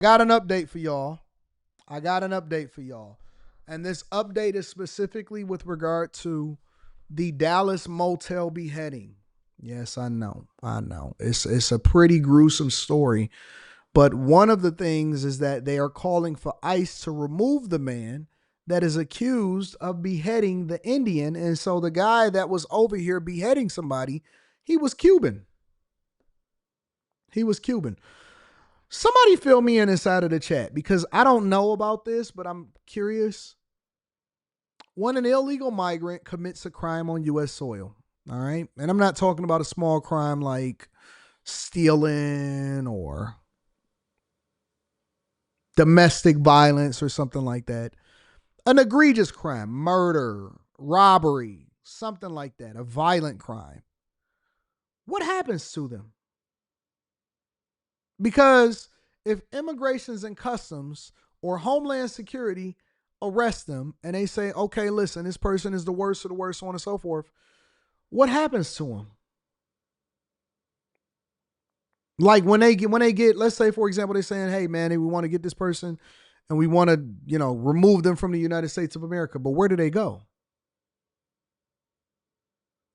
Got an update for y'all. I got an update for y'all. And this update is specifically with regard to the Dallas Motel beheading. Yes, I know. I know. It's a pretty gruesome story. But one of the things is that they are calling for ICE to remove the man that is accused of beheading the Indian. And so the guy that was over here beheading somebody, he was Cuban. He was Cuban. Somebody fill me in inside of the chat because I don't know about this, but I'm curious. When an illegal migrant commits a crime on U.S. soil, all right? And I'm not talking about a small crime like stealing or domestic violence or something like that. An egregious crime, murder, robbery, something like that, a violent crime. What happens to them? Because if immigrations and customs or Homeland Security arrest them and they say, okay, listen, this person is the worst of the worst, so on and so forth, what happens to them? Like when they get, let's say, for example, they're saying, hey, man, we want to get this person and we want to, remove them from the United States of America. But where do they go?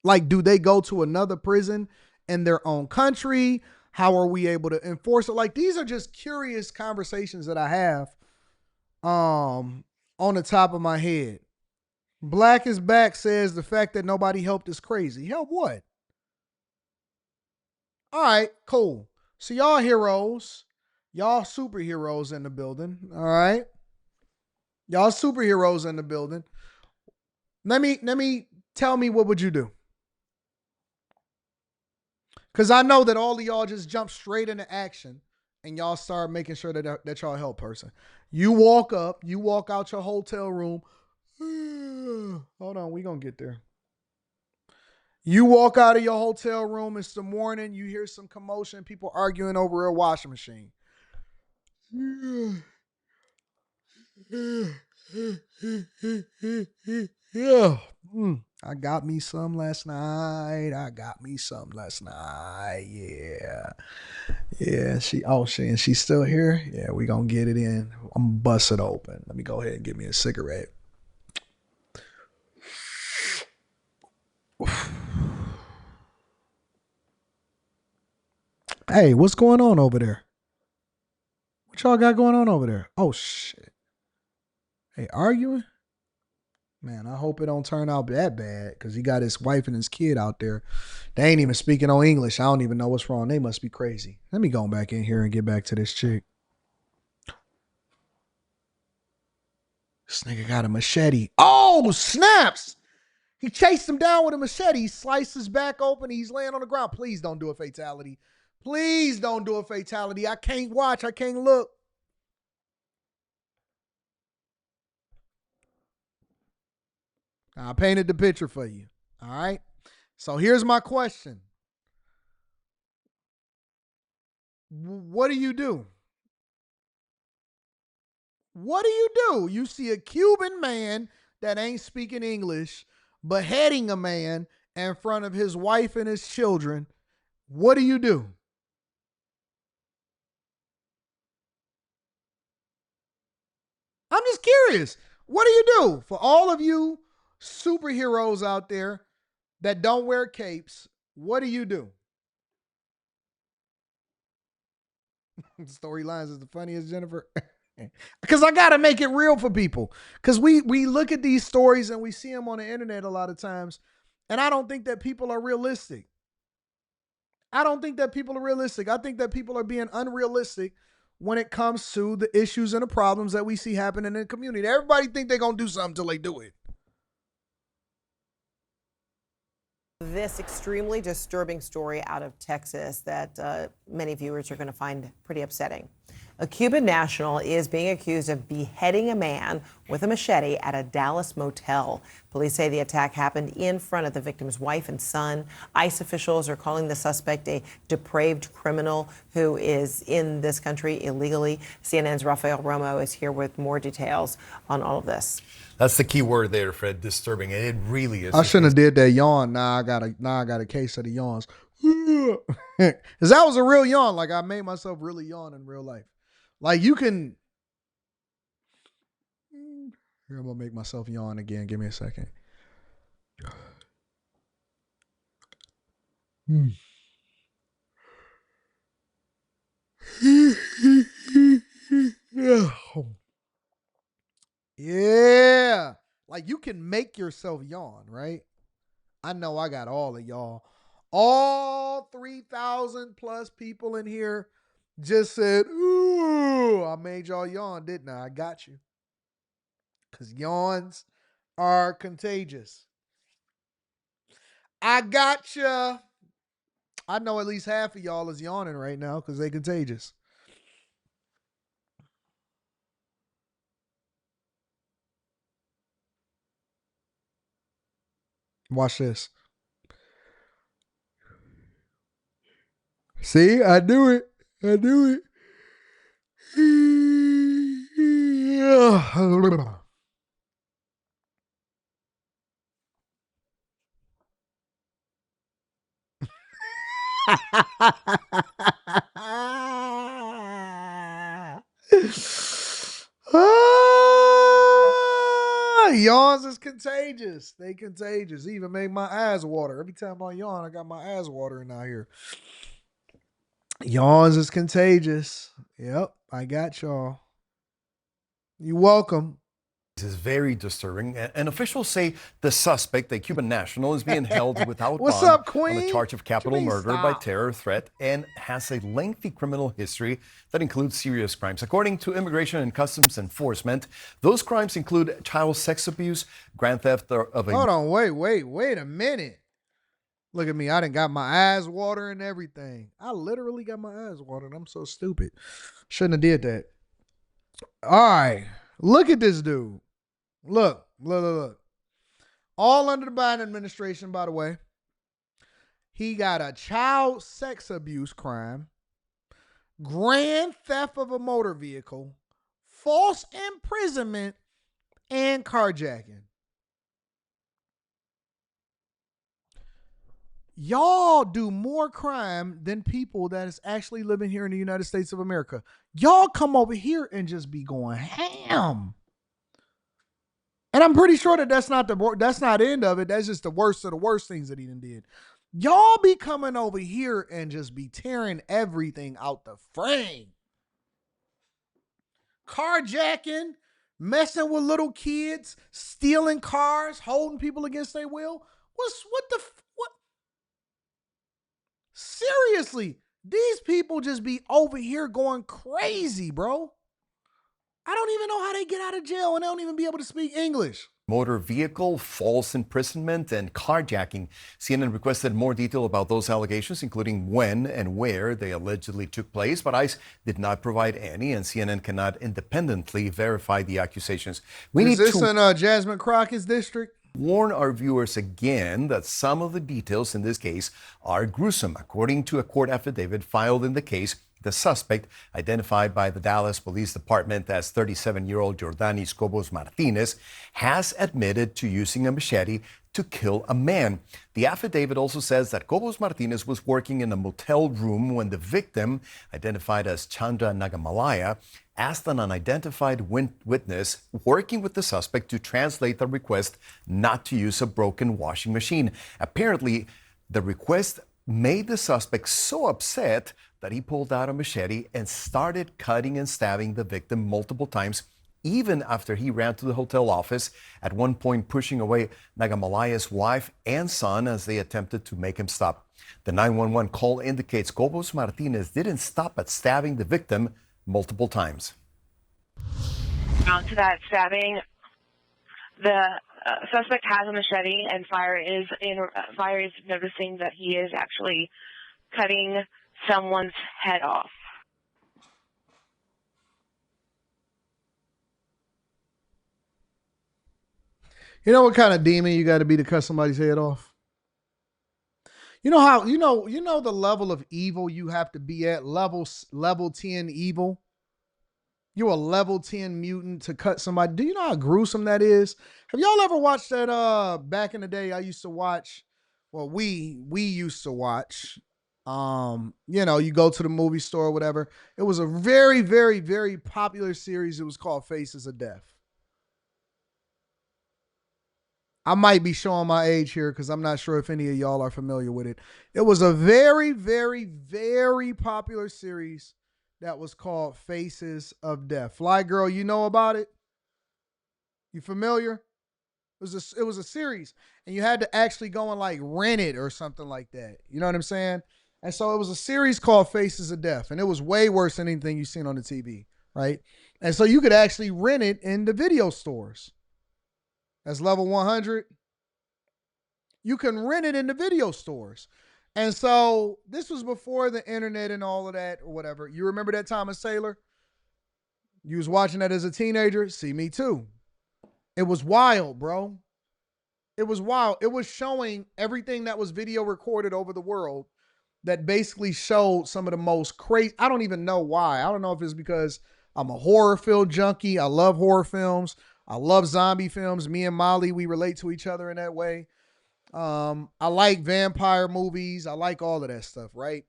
Like, do they go to another prison in their own country? How are we able to enforce it? Like, these are just curious conversations that I have on the top of my head. Black is Back says the fact that nobody helped is crazy. Help what? All right, cool. So y'all heroes, y'all superheroes in the building. All right. Y'all superheroes in the building. Let me tell me, what would you do? Because I know that all of y'all just jump straight into action and y'all start making sure that y'all help person. You walk up, you walk out your hotel room. Hold on, we gonna get there. You walk out of your hotel room, it's the morning, you hear some commotion, people arguing over a washing machine. Yeah. I got me some last night. Yeah. Yeah. And she's still here. Yeah, we gonna get it in. I'm gonna bust it open. Let me go ahead and get me a cigarette. Hey, what's going on over there? What y'all got going on over there? Oh shit. Hey, arguing? Man, I hope it don't turn out that bad because he got his wife and his kid out there. They ain't even speaking no English. I don't even know what's wrong. They must be crazy. Let me go back in here and get back to this chick. This nigga got a machete. Oh, snaps! He chased him down with a machete. He sliced his back open. He's laying on the ground. Please don't do a fatality. Please don't do a fatality. I can't watch. I can't look. I painted the picture for you. All right. So here's my question. What do you do? What do you do? You see a Cuban man that ain't speaking English beheading a man in front of his wife and his children. What do you do? I'm just curious. What do you do? For all of you superheroes out there that don't wear capes, what do you do? Storylines is the funniest, Jennifer. Because I gotta make it real for people. Because we look at these stories and we see them on the internet a lot of times, and I don't think that people are realistic. I don't think that people are realistic. I think that people are being unrealistic when it comes to the issues and the problems that we see happening in the community. Everybody think they're gonna do something until they do it. This extremely disturbing story out of Texas that many viewers are going to find pretty upsetting. A Cuban national is being accused of beheading a man with a machete at a Dallas motel. Police say the attack happened in front of the victim's wife and son. ICE officials are calling the suspect a depraved criminal who is in this country illegally. CNN's Rafael Romo is here with more details on all of this. That's the key word there, Fred. Disturbing. It really is. I shouldn't have did that yawn. Now I got a case of the yawns. Because that was a real yawn. Like I made myself really yawn in real life. Like you can. Here, I'm gonna make myself yawn again. Give me a second. Yeah. Like you can make yourself yawn, right? I know I got all of y'all. All 3,000 plus people in here just said, ooh, I made y'all yawn, didn't I? I got you. Because yawns are contagious. I gotcha. I know at least half of y'all is yawning right now because they contagious. Watch this. See, I do it. I do it. Yawns is contagious. They contagious. Even make my eyes water. Every time I yawn, I got my eyes watering out here. Yawns is contagious. Yep, I got y'all. You welcome. This is very disturbing. And officials say the suspect, a Cuban national, is being held without What's bond up, on the Queen? charge of What you capital mean, murder by stop? terror threat and has a lengthy criminal history that includes serious crimes. According to Immigration and Customs Enforcement, those crimes include child sex abuse, grand theft of a Hold on, wait a minute. Look at me. I done got my eyes watering and everything. I literally got my eyes watering. I'm so stupid. Shouldn't have did that. All right. Look at this dude. Look. All under the Biden administration, by the way. He got a child sex abuse crime, grand theft of a motor vehicle, false imprisonment, and carjacking. Y'all do more crime than people that is actually living here in the United States of America. Y'all come over here and just be going ham. And I'm pretty sure that that's not the end of it. That's just the worst of the worst things that he done did. Y'all be coming over here and just be tearing everything out the frame. Carjacking, messing with little kids, stealing cars, holding people against their will. What? Seriously, these people just be over here going crazy, bro. I don't even know how they get out of jail and they don't even be able to speak English. motor vehicle, false imprisonment, and carjacking. CNN requested more detail about those allegations, including when and where they allegedly took place, but ICE did not provide any, and CNN cannot independently verify the accusations. Is this in Jasmine Crockett's district? Warn our viewers again that some of the details in this case are gruesome. According to a court affidavit filed in the case, the suspect, identified by the Dallas Police Department as 37-year-old Jordanis Cobos Martinez, has admitted to using a machete to kill a man. The affidavit also says that Cobos Martinez was working in a motel room when the victim, identified as Chandra Nagamalaya, asked an unidentified witness working with the suspect to translate the request not to use a broken washing machine. Apparently, the request made the suspect so upset that he pulled out a machete and started cutting and stabbing the victim multiple times, even after he ran to the hotel office, at one point pushing away Nagamalaya's wife and son as they attempted to make him stop. The 911 call indicates Cobos Martinez didn't stop at stabbing the victim multiple times. To that stabbing, the suspect has a machete, and Fire is noticing that he is actually cutting someone's head off. You know what kind of demon you got to be to cut somebody's head off? You know how you know the level of evil you have to be at, level 10 evil. You're a level 10 mutant to cut somebody. Do you know how gruesome that is? Have y'all ever watched that back in the day I used to watch, well we used to watch You go to the movie store or whatever. It was a very, very, very popular series. It was called Faces of Death. I might be showing my age here because I'm not sure if any of y'all are familiar with it. It was a very, very, very popular series that was called Faces of Death. Fly Girl, you know about it? You familiar? It was a series, and you had to actually go and like rent it or something like that. You know what I'm saying? And so it was a series called Faces of Death, and it was way worse than anything you've seen on the TV, right? And so you could actually rent it in the video stores. That's level 100. You can rent it in the video stores. And so this was before the internet and all of that or whatever. You remember that Thomas Taylor? You was watching that as a teenager? See, me too. It was wild, bro. It was wild. It was showing everything that was video recorded over the world that basically showed some of the most crazy. I don't even know why. I don't know if it's because I'm a horror film junkie. I love horror films. I love zombie films. Me and Molly, we relate to each other in that way. I like vampire movies. I like all of that stuff, right?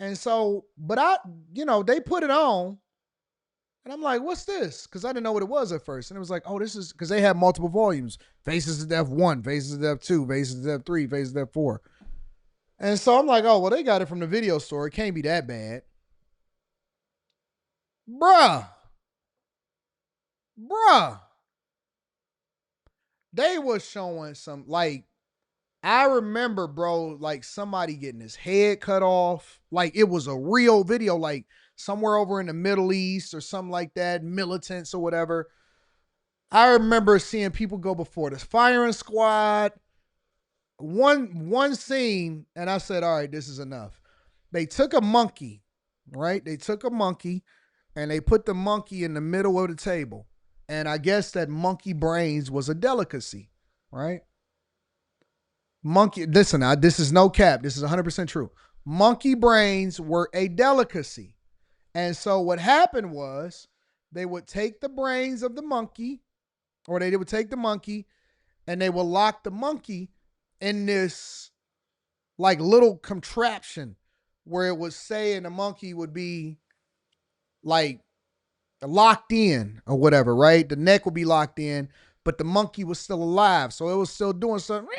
And so, but they put it on, and I'm like, what's this? Because I didn't know what it was at first. And it was like, oh, this is because they have multiple volumes. Faces of Death 1, Faces of Death 2, Faces of Death 3, Faces of Death 4. And so I'm like, oh, well, they got it from the video store. It can't be that bad. Bruh. They was showing some, like, I remember, bro, like somebody getting his head cut off. Like it was a real video, like somewhere over in the Middle East or something like that, militants or whatever. I remember seeing people go before the firing squad. One scene, and I said, all right, this is enough. They took a monkey, right? They took a monkey and they put the monkey in the middle of the table. And I guess that monkey brains was a delicacy, right? Monkey, listen, this is no cap. This is 100% true. Monkey brains were a delicacy. And so what happened was they would take the brains of the monkey, or they would take the monkey and they would lock the monkey in this like little contraption where it would say, and the monkey would be like locked in or whatever, right? The neck would be locked in, but the monkey was still alive. So it was still doing something.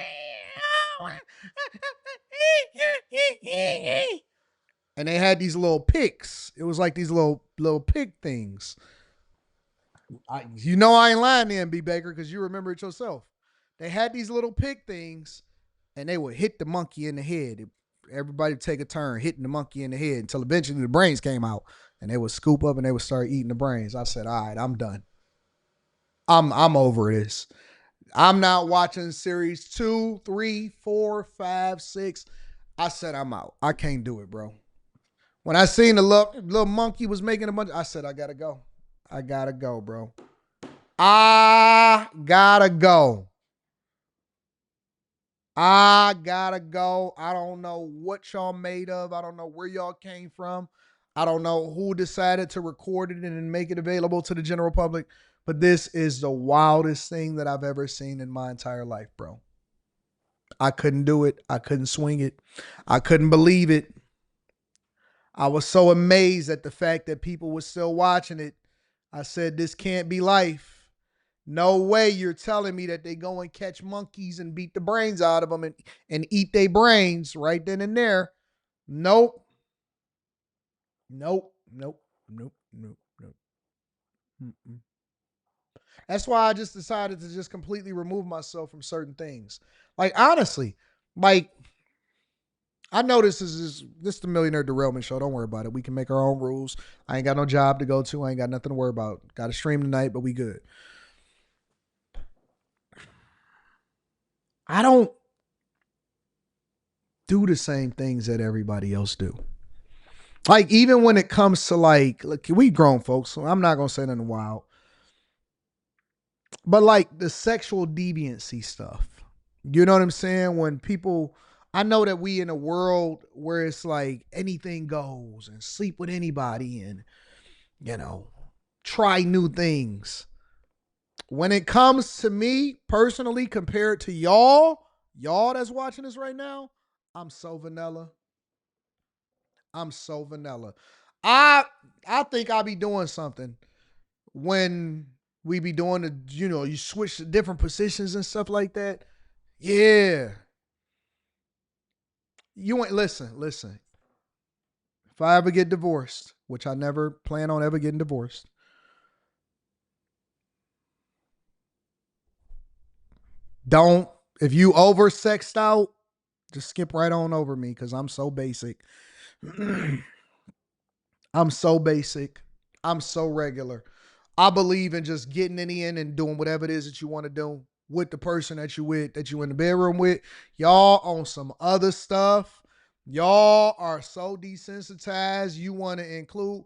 And they had these little picks. It was like these little pick things. I ain't lying to B Baker because you remember it yourself. They had these little pick things, and they would hit the monkey in the head. Everybody would take a turn hitting the monkey in the head until eventually the brains came out, and they would scoop up and they would start eating the brains. I said, all right, I'm done. I'm over this. I'm not watching series 2, 3, 4, 5, 6. I said I'm out. I can't do it, bro. When I seen the little monkey was making a bunch, I said I gotta go. I gotta go, bro. I gotta go. I gotta go. I don't know what y'all made of. I don't know where y'all came from. I don't know who decided to record it and make it available to the general public. But this is the wildest thing that I've ever seen in my entire life, bro. I couldn't do it. I couldn't swing it. I couldn't believe it. I was so amazed at the fact that people were still watching it. I said, this can't be life. No way you're telling me that they go and catch monkeys and beat the brains out of them and eat their brains right then and there. Nope. Nope. Nope. Nope. Nope. Nope. Mm-mm. That's why I just decided to just completely remove myself from certain things. Like, honestly, like, I know this is the Millionaire Derailment Show. Don't worry about it. We can make our own rules. I ain't got no job to go to. I ain't got nothing to worry about. Got to stream tonight, but we good. I don't do the same things that everybody else do. Like, even when it comes to like, look, we grown folks, so I'm not going to say nothing wild. But like the sexual deviancy stuff, you know what I'm saying? When people, I know that we in a world where it's like anything goes and sleep with anybody and, try new things. When it comes to me personally, compared to y'all that's watching this right now, I'm so vanilla. I'm so vanilla. I think I'll be doing something when we be doing the, you switch to different positions and stuff like that. Yeah. You ain't listen. If I ever get divorced, which I never plan on ever getting divorced, don't, if you oversexed out, just skip right on over me because I'm so basic. I'm so basic. I'm so regular. I believe in just getting it in and doing whatever it is that you want to do with the person that you with, that you in the bedroom with. Y'all on some other stuff. Y'all are so desensitized. You want to include,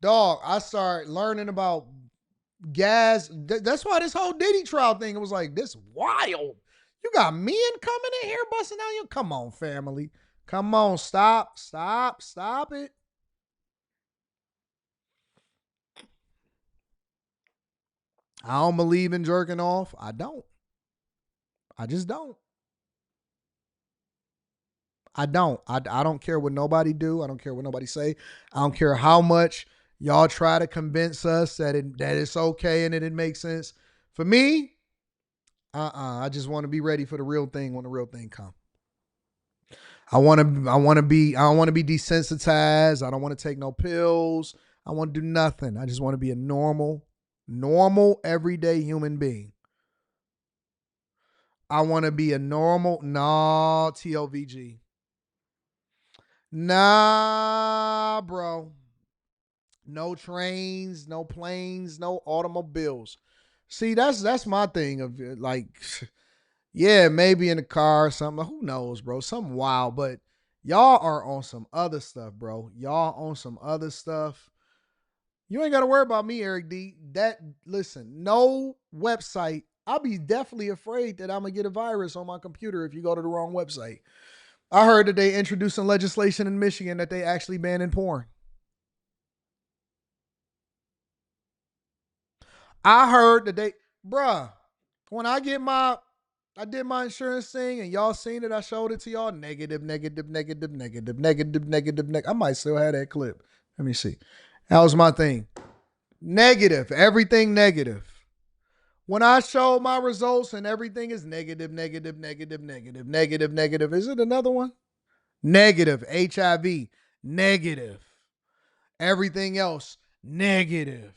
dog. I started learning about gas. That's why this whole Diddy trial thing, it was like, this wild. You got men coming in here busting down you. Come on, family. Come on, stop it. I don't believe in jerking off. I don't. I just don't. I don't. I don't care what nobody do. I don't care what nobody say. I don't care how much y'all try to convince us that it's okay and that it makes sense. For me, I just want to be ready for the real thing when the real thing comes. I want to be desensitized. I don't want to take no pills. I want to do nothing. I just want to be a normal, everyday human being. I want to be a normal, TOVG. Nah, bro. No trains, no planes, no automobiles. See, that's my thing of like, yeah, maybe in a car or something. Who knows, bro? Something wild, but y'all are on some other stuff, bro. Y'all on some other stuff. You ain't got to worry about me, Eric D. Listen, no website. I'll be definitely afraid that I'm going to get a virus on my computer if you go to the wrong website. I heard that they introducing legislation in Michigan that they actually banning porn. I heard that when I did my insurance thing and y'all seen it, I showed it to y'all. Negative. I might still have that clip. Let me see. That was my thing. Negative. Everything negative. When I show my results and everything is negative. Is it another one? Negative. HIV. Negative. Everything else. Negative.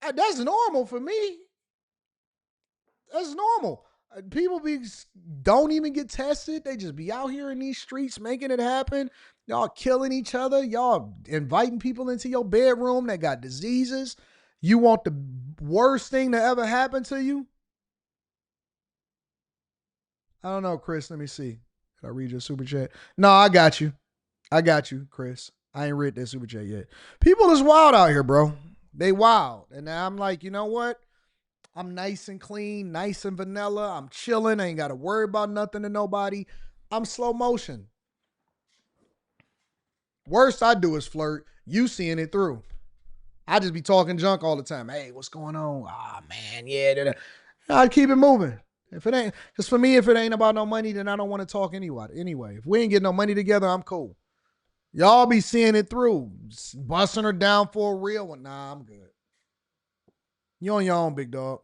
That's normal for me. That's normal. People don't even get tested. They just be out here in these streets making it happen. Y'all killing each other. Y'all inviting people into your bedroom that got diseases. You want the worst thing to ever happen to you? I don't know, Chris. Let me see. Can I read your super chat? No, I got you. Chris. I ain't read that super chat yet. People is wild out here, bro. They wild. And I'm like, you know what? I'm nice and clean, nice and vanilla. I'm chilling. I ain't got to worry about nothing to nobody. I'm slow motion. Worst I do is flirt. You seeing it through. I just be talking junk all the time. Hey, what's going on? Ah, man, yeah. I keep it moving. If it ain't, because for me, if it ain't about no money, then I don't want to talk anyway. If we ain't getting no money together, I'm cool. Y'all be seeing it through. Busting her down for a real one. Nah, I'm good. You on your own, big dog.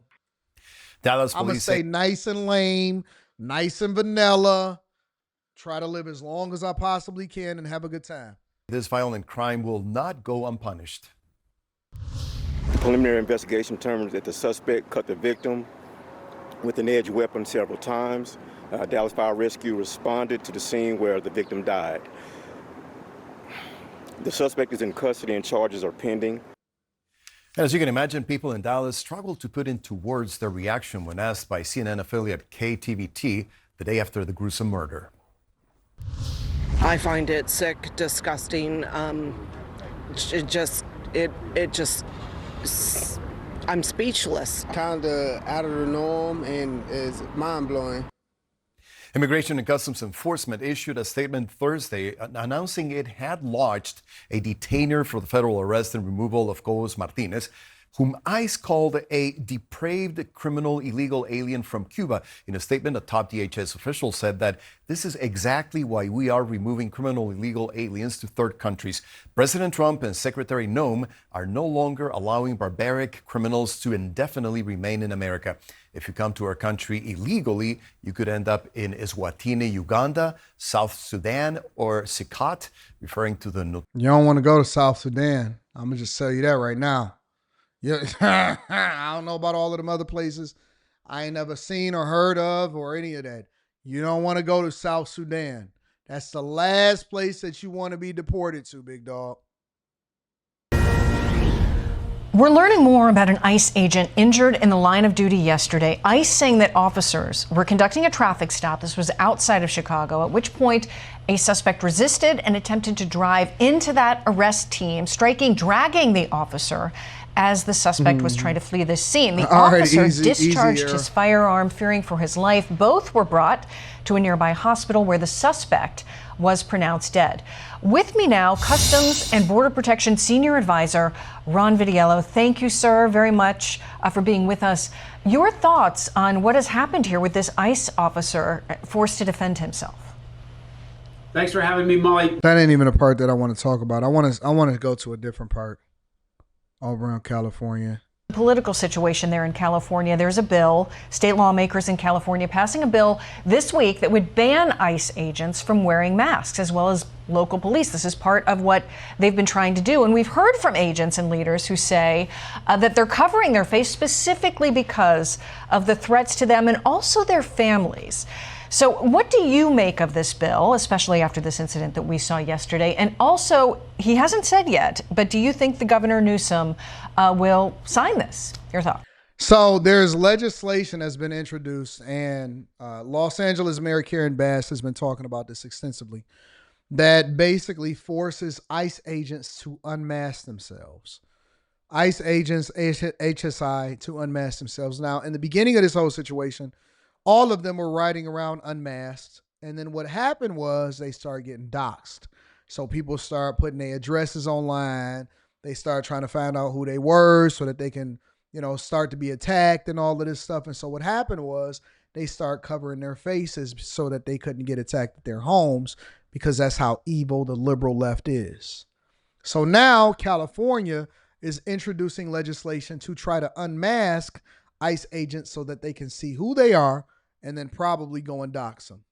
Dallas I'm going to police stay nice and lame, nice and vanilla, try to live as long as I possibly can and have a good time. This violent crime will not go unpunished. Preliminary investigation determined that the suspect cut the victim with an edged weapon several times. Dallas Fire Rescue responded to the scene where the victim died. The suspect is in custody and charges are pending. As you can imagine, people in Dallas struggled to put into words their reaction when asked by CNN affiliate KTVT the day after the gruesome murder. I find it sick, disgusting. I'm speechless. Kind of out of the norm and is mind-blowing. Immigration and Customs Enforcement issued a statement Thursday announcing it had launched a detainer for the federal arrest and removal of Cobos Martinez whom ICE called a depraved criminal illegal alien from Cuba. In a statement, a top DHS official said that this is exactly why we are removing criminal illegal aliens to third countries. President Trump and Secretary Noem are no longer allowing barbaric criminals to indefinitely remain in America. If you come to our country illegally, you could end up in Eswatini, Uganda, South Sudan, or Sikot, referring to the... You don't want to go to South Sudan. I'm going to just tell you that right now. Yeah, I don't know about all of them other places I ain't never seen or heard of or any of that. You don't want to go to South Sudan. That's the last place that you want to be deported to, big dog. We're learning more about an ICE agent injured in the line of duty yesterday. ICE saying that officers were conducting a traffic stop. This was outside of Chicago, at which point a suspect resisted and attempted to drive into that arrest team, dragging the officer as the suspect was trying to flee the scene. The officer discharged his firearm, fearing for his life. Both were brought to a nearby hospital where the suspect was pronounced dead. With me now, Customs and Border Protection Senior Advisor Ron Vitiello. Thank you, sir, very much for being with us. Your thoughts on what has happened here with this ICE officer forced to defend himself? Thanks for having me, Molly. That ain't even a part that I want to talk about. I want to go to a different part all around California. The political situation there in California. There's a bill, state lawmakers in California passing a bill this week that would ban ICE agents from wearing masks, as well as local police. This is part of what they've been trying to do. And we've heard from agents and leaders who say that they're covering their face specifically because of the threats to them and also their families. So what do you make of this bill, especially after this incident that we saw yesterday? And also, he hasn't said yet, but do you think the Governor Newsom will sign this? Your thought? So there's legislation that's been introduced, and Los Angeles Mayor Karen Bass has been talking about this extensively, that basically forces ICE agents to unmask themselves. ICE agents, HSI, to unmask themselves. Now, in the beginning of this whole situation, all of them were riding around unmasked. And then what happened was they started getting doxxed. So people start putting their addresses online. They start trying to find out who they were so that they can, start to be attacked and all of this stuff. And so what happened was they start covering their faces so that they couldn't get attacked at their homes, because that's how evil the liberal left is. So now California is introducing legislation to try to unmask ICE agents so that they can see who they are and then probably go and dox them.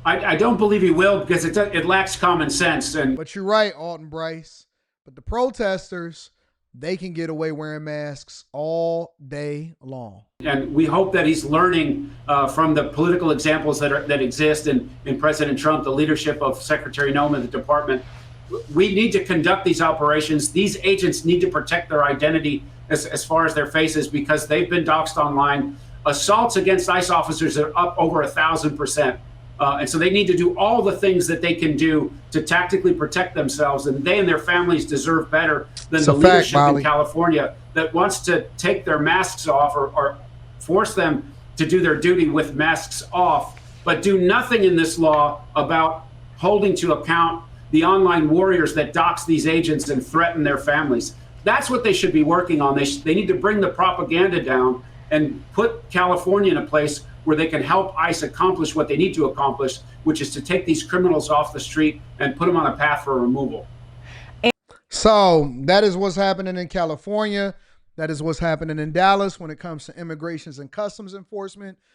I don't believe he will, because it lacks common sense. But you're right, Alton Bryce. But the protesters, they can get away wearing masks all day long. And we hope that he's learning from the political examples that exist in President Trump, the leadership of Secretary Noem and the department. We need to conduct these operations. These agents need to protect their identity as far as their faces, because they've been doxxed online. Assaults against ICE officers are up over 1,000%. And so they need to do all the things that they can do to tactically protect themselves. And they and their families deserve better than the leadership in California that wants to take their masks off or force them to do their duty with masks off, but do nothing in this law about holding to account the online warriors that dox these agents and threaten their families. That's what they should be working on. They need to bring the propaganda down and put California in a place where they can help ICE accomplish what they need to accomplish, which is to take these criminals off the street and put them on a path for removal. So that is what's happening in California. That is what's happening in Dallas when it comes to immigrations and customs enforcement.